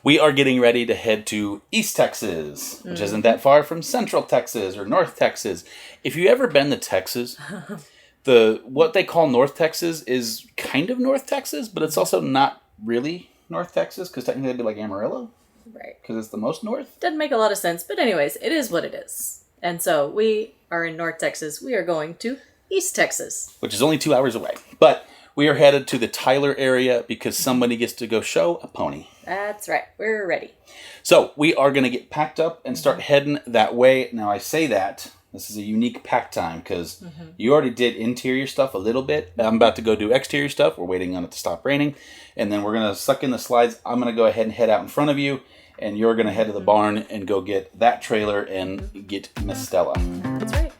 we are getting ready to head to East Texas, which isn't that far from Central Texas or North Texas. If you've ever been to Texas, what they call North Texas is kind of North Texas, but it's also not really North Texas, because technically it'd be like Amarillo. Right. Because it's the most north. Doesn't make a lot of sense, but anyways, it is what it is. And so we are in North Texas. We are going to East Texas. Which is only 2 hours away. But we are headed to the Tyler area because somebody gets to go show a pony. That's right. We're ready. So we are going to get packed up and start heading that way. Now I say that, this is a unique pack time because you already did interior stuff a little bit. I'm about to go do exterior stuff. We're waiting on it to stop raining. And then we're going to suck in the slides. I'm going to go ahead and head out in front of you. And you're going to head to the barn and go get that trailer and get Miss Stella. That's right.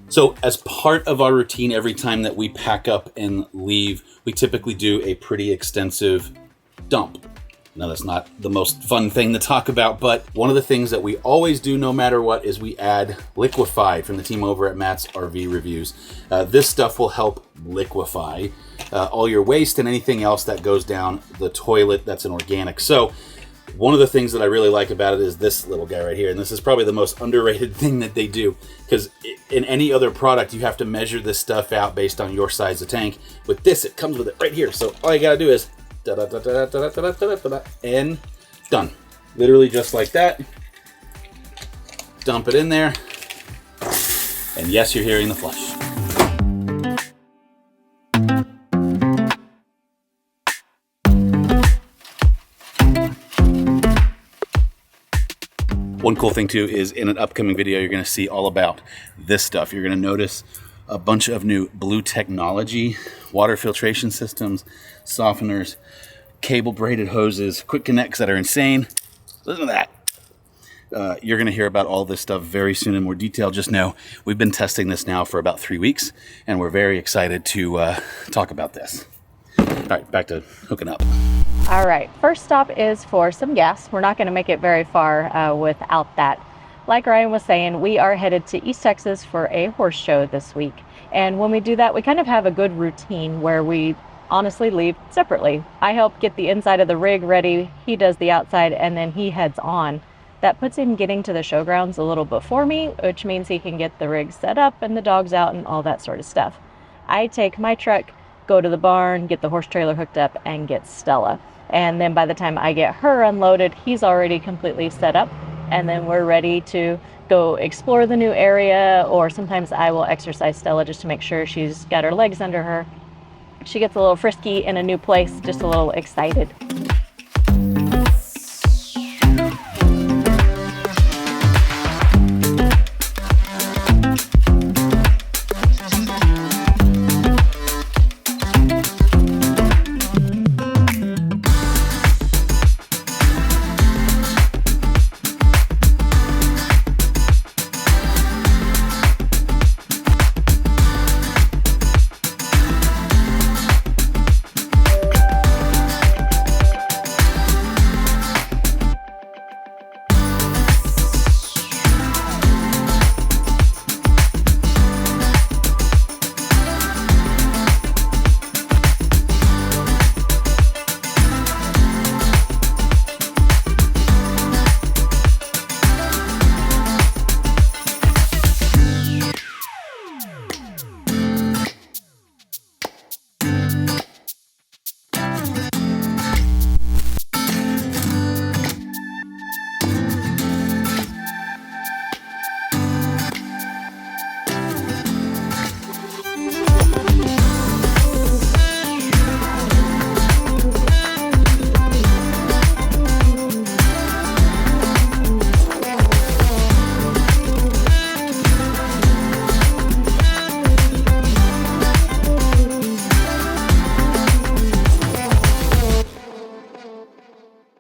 So as part of our routine, every time that we pack up and leave, we typically do a pretty extensive dump. Now, that's not the most fun thing to talk about, but one of the things that we always do no matter what is we add liquefied from the team over at Matt's RV Reviews. This stuff will help liquefy all your waste and anything else that goes down the toilet that's an organic. So one of the things that I really like about it is this little guy right here. And this is probably the most underrated thing that they do, because in any other product, you have to measure this stuff out based on your size of tank. With this, it comes with it right here. So all you got to do is and done. Literally just like that. Dump it in there. And yes, you're hearing the flush. One cool thing too is in an upcoming video, you're going to see all about this stuff. You're going to notice a bunch of new blue technology, water filtration systems, softeners, cable braided hoses, quick connects that are insane. Listen to that. You're going to hear about all this stuff very soon in more detail. Just know we've been testing this now for about 3 weeks, and we're very excited to talk about this. All right, back to hooking up. All right, first stop is for some gas. We're not going to make it very far without that. Like Ryan was saying, we are headed to East Texas for a horse show this week. And when we do that, we kind of have a good routine where we honestly leave separately. I help get the inside of the rig ready, he does the outside, and then he heads on. That puts him getting to the showgrounds a little before me, which means he can get the rig set up and the dogs out and all that sort of stuff. I take my truck, go to the barn, get the horse trailer hooked up, and get Stella. And then by the time I get her unloaded, he's already completely set up, and then we're ready to go explore the new area, or sometimes I will exercise Stella just to make sure she's got her legs under her. She gets a little frisky in a new place, just a little excited.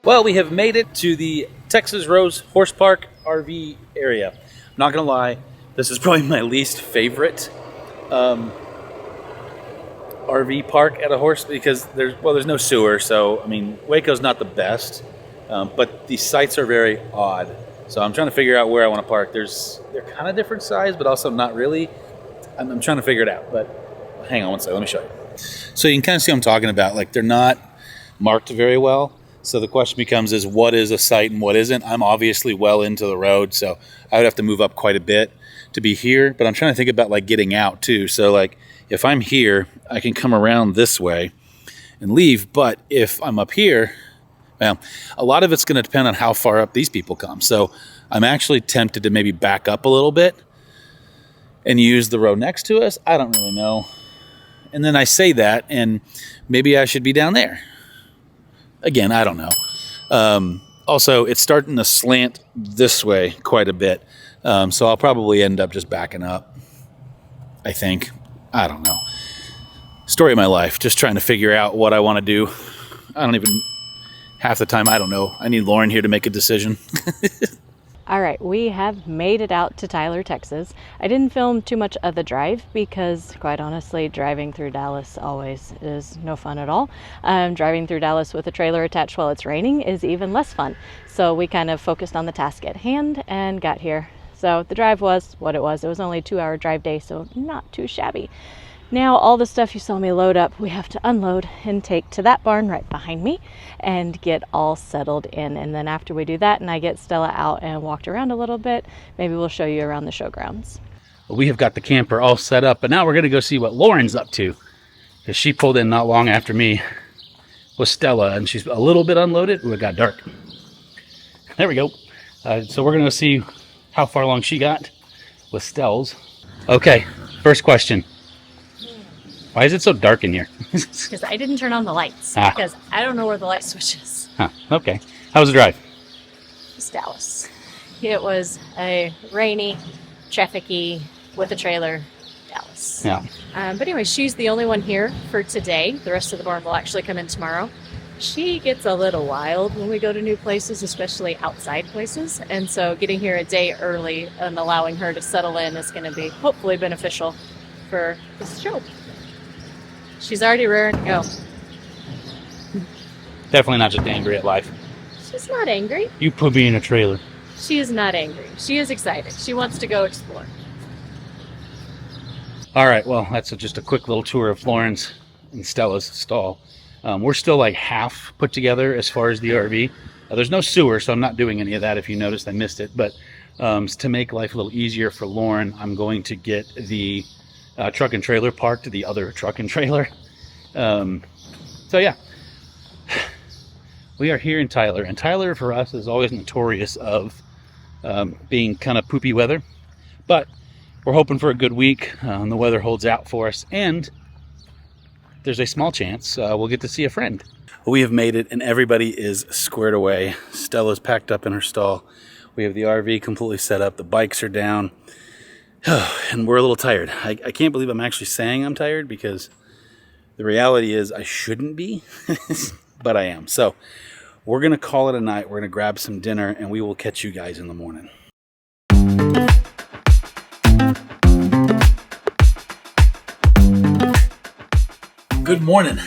Well, we have made it to the Texas Rose Horse Park RV area. I'm not gonna lie, this is probably my least favorite RV park at a horse, because there's no sewer, so I mean Waco's not the best. But these sites are very odd. So I'm trying to figure out where I want to park. They're kind of different size, but also not really. I'm trying to figure it out. But hang on one second. Let me show you. So you can kind of see what I'm talking about. Like, they're not marked very well. So the question becomes is what is a site and what isn't? I'm obviously well into the road, so I would have to move up quite a bit to be here. But I'm trying to think about like getting out too. So like if I'm here, I can come around this way and leave. But if I'm up here, well, a lot of it's going to depend on how far up these people come. So I'm actually tempted to maybe back up a little bit and use the road next to us. I don't really know. And then I say that, and maybe I should be down there. Again, I don't know. Also, it's starting to slant this way quite a bit. So I'll probably end up just backing up, I think. I don't know. Story of my life, just trying to figure out what I want to do. I don't even... Half the time, I don't know. I need Lauren here to make a decision. All right, we have made it out to Tyler, Texas. I didn't film too much of the drive because, quite honestly, driving through Dallas always is no fun at all. Driving through Dallas with a trailer attached while it's raining is even less fun. So we kind of focused on the task at hand and got here. So the drive was what it was. It was only a 2-hour drive day, so not too shabby. Now all the stuff you saw me load up, we have to unload and take to that barn right behind me and get all settled in. And then after we do that and I get Stella out and walked around a little bit, maybe we'll show you around the showgrounds. Well, we have got the camper all set up, but now we're going to go see what Lauren's up to. Because she pulled in not long after me with Stella, and she's a little bit unloaded. Ooh, it got dark. There we go. So we're going to see how far along she got with Stell's. Okay, first question. Why is it so dark in here? Because I didn't turn on the lights. Because I don't know where the light switch is. Huh, okay. How was the drive? It's Dallas. It was a rainy, trafficy, with a trailer, Dallas. Yeah. But anyway, she's the only one here for today. The rest of the barn will actually come in tomorrow. She gets a little wild when we go to new places, especially outside places. And so getting here a day early and allowing her to settle in is going to be hopefully beneficial for this show. She's already raring to go. Definitely not just angry at life. She's not angry. You put me in a trailer. She is not angry. She is excited. She wants to go explore. All right, well, that's just a quick little tour of Lauren's and Stella's stall. We're still like half put together as far as the RV. There's no sewer, so I'm not doing any of that. If you noticed, I missed it. But to make life a little easier for Lauren, I'm going to get the truck and trailer parked to the other truck and trailer. So yeah, we are here in Tyler, and Tyler for us is always notorious of being kind of poopy weather, but we're hoping for a good week. The weather holds out for us, and there's a small chance we'll get to see a friend. We have made it, and everybody is squared away. Stella's packed up in her stall. We have the RV completely set up. The bikes are down. And we're a little tired. I can't believe I'm actually saying I'm tired, because the reality is I shouldn't be, but I am. So we're going to call it a night. We're going to grab some dinner, and we will catch you guys in the morning. Good morning.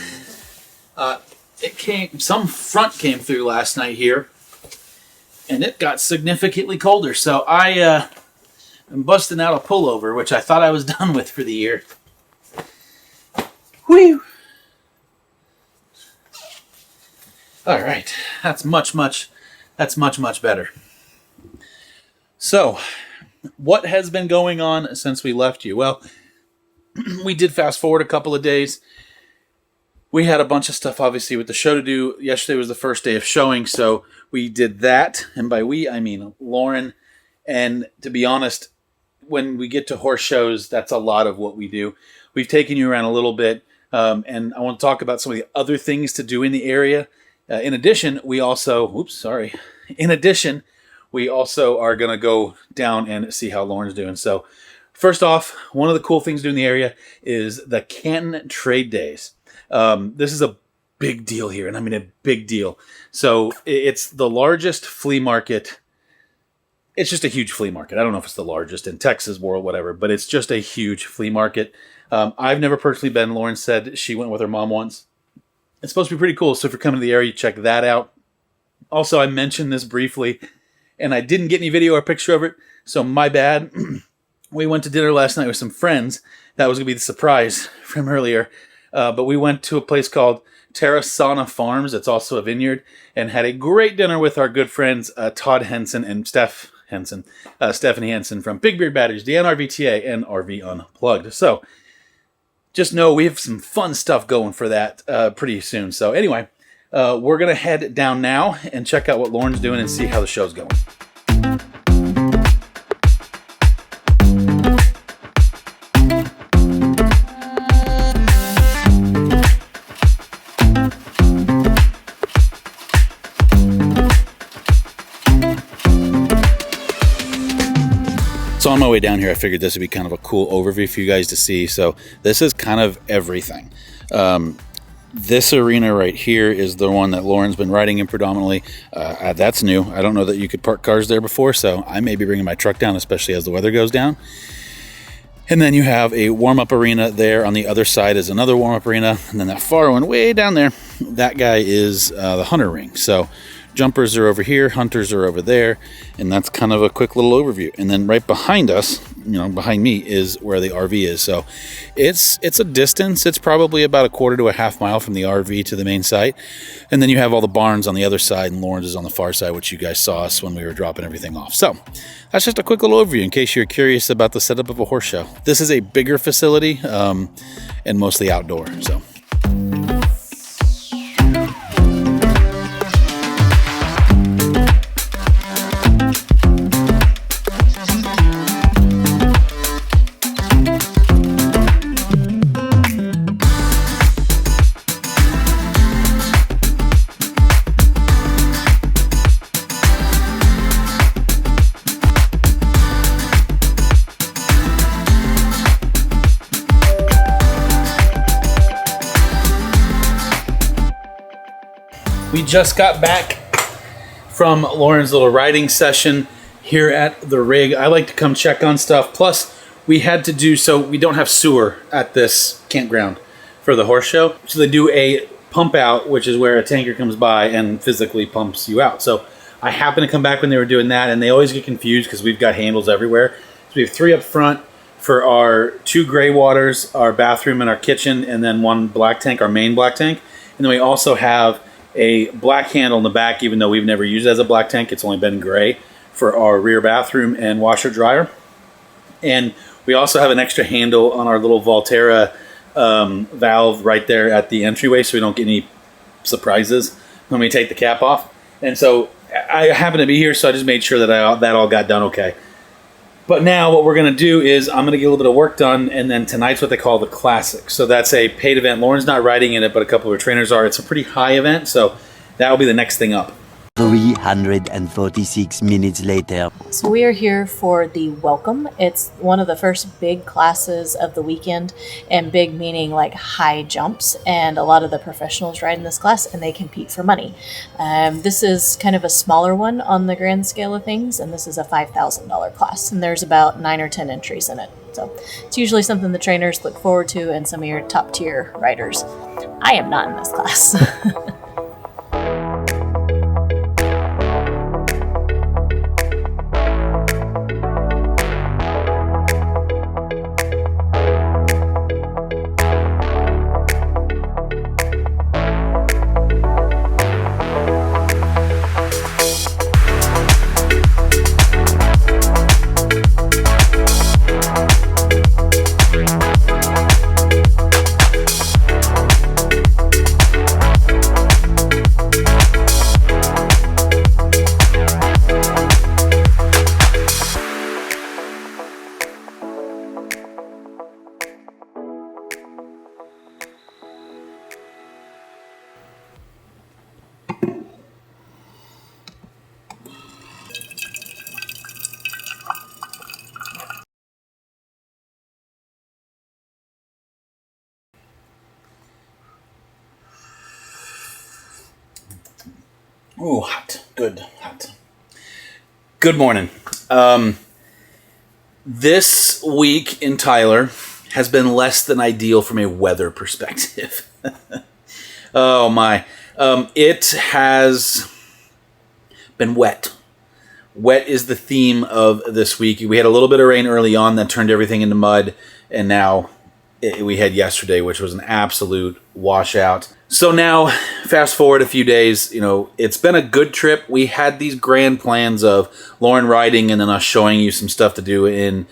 Some front came through last night here, and it got significantly colder. So I'm busting out a pullover, which I thought I was done with for the year. Whew. All right, that's much better. So, what has been going on since we left you? Well, we did fast forward a couple of days. We had a bunch of stuff, obviously, with the show to do. Yesterday was the first day of showing, so we did that. And by we, I mean Lauren. And to be honest, when we get to horse shows, that's a lot of what we do. We've taken you around a little bit, and I want to talk about some of the other things to do in the area. In addition, we also are going to go down and see how Lauren's doing. So first off, one of the cool things to do in the area is the Canton Trade Days. This is a big deal here, and I mean a big deal. So it's the largest flea market. It's just a huge flea market. I don't know if it's the largest in Texas, world, whatever, but it's just a huge flea market. I've never personally been. Lauren said she went with her mom once. It's supposed to be pretty cool, so if you're coming to the area, check that out. Also, I mentioned this briefly, and I didn't get any video or picture of it, so my bad. We went to dinner last night with some friends. That was going to be the surprise from earlier. But we went to a place called Terrasana Farms. It's also a vineyard, and had a great dinner with our good friends Todd Henson and Stephanie Henson from Big Beard Batteries, the NRVTA, and RV Unplugged. So just know we have some fun stuff going for that pretty soon. So anyway, we're going to head down now and check out what Lauren's doing and see how the show's going. So on my way down here, I figured this would be kind of a cool overview for you guys to see. So this is kind of everything. This arena right here is the one that Lauren's been riding in predominantly. That's new. I don't know that you could park cars there before, so I may be bringing my truck down, especially as the weather goes down. And then you have a warm-up arena there. On the other side is another warm-up arena. And then that far one way down there, that guy is the hunter ring. So jumpers are over here, hunters are over there, and that's kind of a quick little overview. And then right behind us, behind me, is where the RV is. So it's a distance. It's probably about a quarter to a half mile from the RV to the main site. And then you have all the barns on the other side, and Lawrence is on the far side, which you guys saw us when we were dropping everything off. So that's just a quick little overview in case you're curious about the setup of a horse show. This is a bigger facility and mostly outdoor. So. We just got back from Lauren's little riding session here at the rig. I like to come check on stuff. Plus, we had to do, so we don't have sewer at this campground for the horse show. So they do a pump out, which is where a tanker comes by and physically pumps you out. So I happened to come back when they were doing that, and they always get confused because we've got handles everywhere. So we have 3 up front for our 2 gray waters, our bathroom and our kitchen, and then 1 black tank, our main black tank. And then we also have a black handle in the back, even though we've never used it as a black tank. It's only been gray for our rear bathroom and washer dryer. And we also have an extra handle on our little Volterra valve right there at the entryway, so we don't get any surprises when we take the cap off. And so I happen to be here, so I just made sure that that all got done okay. But now what we're going to do is I'm going to get a little bit of work done, and then tonight's what they call the Classic. So that's a paid event. Lauren's not riding in it, but a couple of her trainers are. It's a pretty high event, so that will be the next thing up. 346 minutes later. So we are here for the Welcome. It's one of the first big classes of the weekend, and big meaning like high jumps, and a lot of the professionals ride in this class and they compete for money. This is kind of a smaller one on the grand scale of things, and this is a $5,000 class, and there's about 9 or 10 entries in it. So it's usually something the trainers look forward to and some of your top tier riders. I am not in this class. Ooh, hot. Good. Hot. Good morning. This week in Tyler has been less than ideal from a weather perspective. Oh, my. It has been wet. Wet is the theme of this week. We had a little bit of rain early on that turned everything into mud, and now we had yesterday, which was an absolute washout. So now, fast forward a few days, it's been a good trip. We had these grand plans of Lauren riding and then us showing you some stuff to do in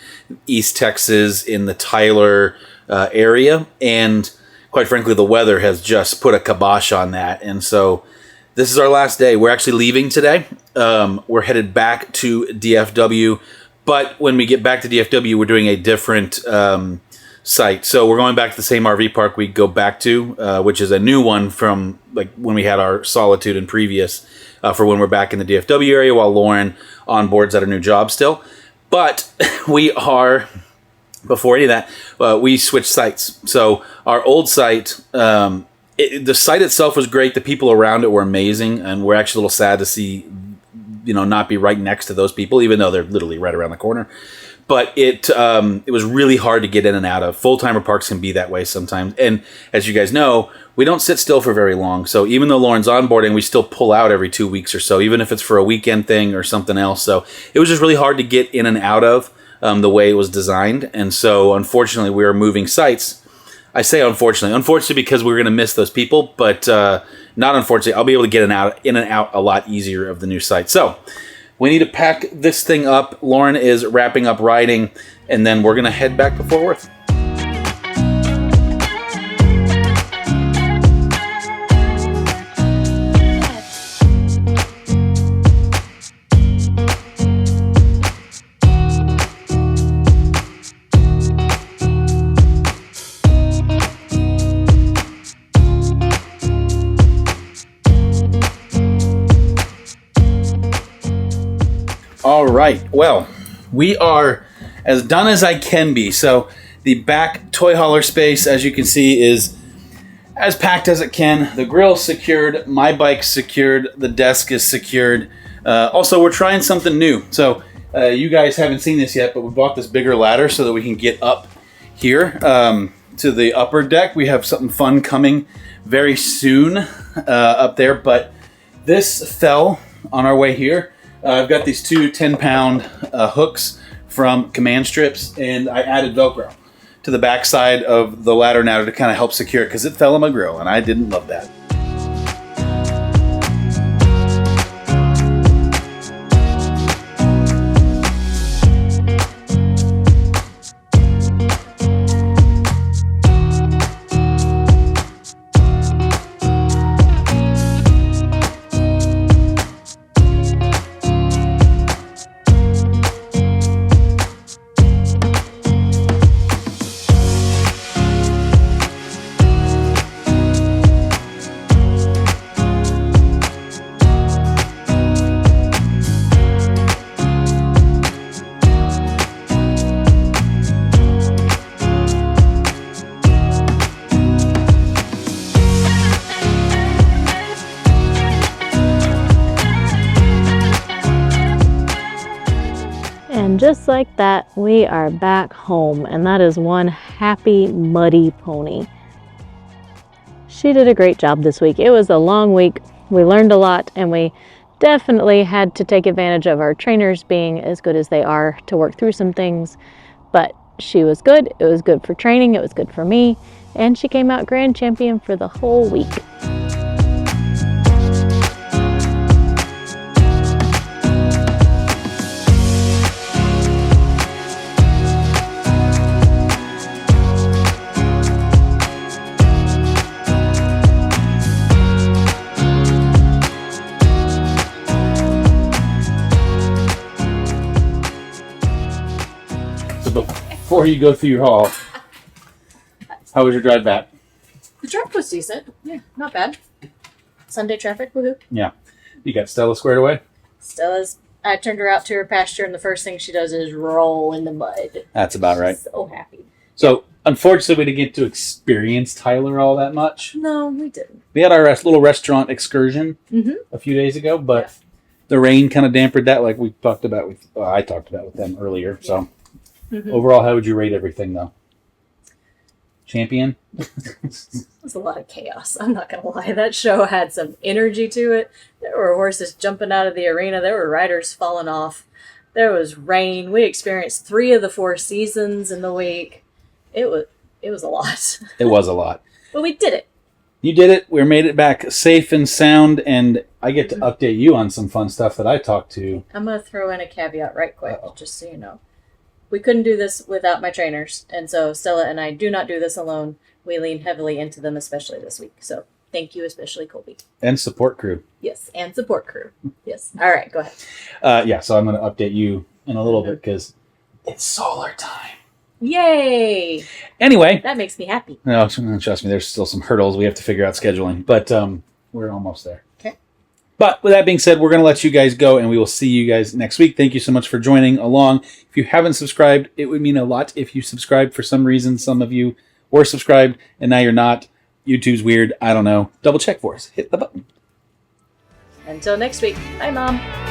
East Texas, in the Tyler area. And quite frankly, the weather has just put a kibosh on that. And so this is our last day. We're actually leaving today. We're headed back to DFW. But when we get back to DFW, we're doing a different site. So we're going back to the same RV park we go back to, which is a new one from like when we had our Solitude and previous for when we're back in the DFW area while Lauren onboards at a new job still. But we are, before any of that, we switched sites. So our old site, the site itself was great. The people around it were amazing. And we're actually a little sad to see, not be right next to those people, even though they're literally right around the corner. But it was really hard to get in and out of. Full-timer parks can be that way sometimes. And as you guys know, we don't sit still for very long. So even though Lauren's onboarding, we still pull out every 2 weeks or so, even if it's for a weekend thing or something else. So it was just really hard to get in and out of the way it was designed. And so unfortunately, we are moving sites. I say unfortunately. Unfortunately because we're going to miss those people. But not unfortunately. I'll be able to get in and out a lot easier of the new site. So we need to pack this thing up. Lauren is wrapping up riding, and then we're going to head back to Fort Worth. All right, well, we are as done as I can be. So the back toy hauler space, as you can see, is as packed as it can. The grill's secured, my bike's secured, the desk is secured. Also, we're trying something new. So you guys haven't seen this yet, but we bought this bigger ladder so that we can get up here to the upper deck. We have something fun coming very soon up there, but this fell on our way here. I've got these two 10-pound hooks from Command Strips, and I added Velcro to the backside of the ladder now to kind of help secure it because it fell on my grill, and I didn't love that. And just like that, we are back home, and that is one happy, muddy pony. She did a great job this week. It was a long week. We learned a lot, and we definitely had to take advantage of our trainers being as good as they are to work through some things. But she was good. It was good for training. It was good for me. And she came out grand champion for the whole week. Before you go through your haul, how was your drive back? The drive was decent. Yeah, not bad. Sunday traffic, woohoo. Yeah. You got Stella squared away? Stella's, I turned her out to her pasture, and the first thing she does is roll in the mud. That's about right. She's so happy. So, unfortunately, we didn't get to experience Tyler all that much. No, we didn't. We had our little restaurant excursion a few days ago, but the rain kind of dampened that, like we talked about I talked about with them earlier. So, overall, how would you rate everything, though? champion. It was a lot of chaos. I'm not going to lie. That show had some energy to it. There were horses jumping out of the arena. There were riders falling off. There was rain. We experienced 3 of the 4 seasons in the week. It was a lot. It was a lot. But we did it. You did it. We made it back safe and sound, and I get to update you on some fun stuff that I talked to. I'm going to throw in a caveat right quick, just so you know. We couldn't do this without my trainers, and so Stella and I do not do this alone. We lean heavily into them, especially this week. So thank you, especially Colby. And support crew. Yes, and support crew. Yes. All right, go ahead. Yeah, so I'm going to update you in a little bit because it's solar time. Yay! Anyway. That makes me happy. No, trust me, there's still some hurdles we have to figure out scheduling, but we're almost there. Okay. But with that being said, we're going to let you guys go, and we will see you guys next week. Thank you so much for joining along. If you haven't subscribed, it would mean a lot if you subscribed. For some reason, some of you were subscribed, and now you're not. YouTube's weird. I don't know. Double check for us. Hit the button. Until next week. Bye, Mom.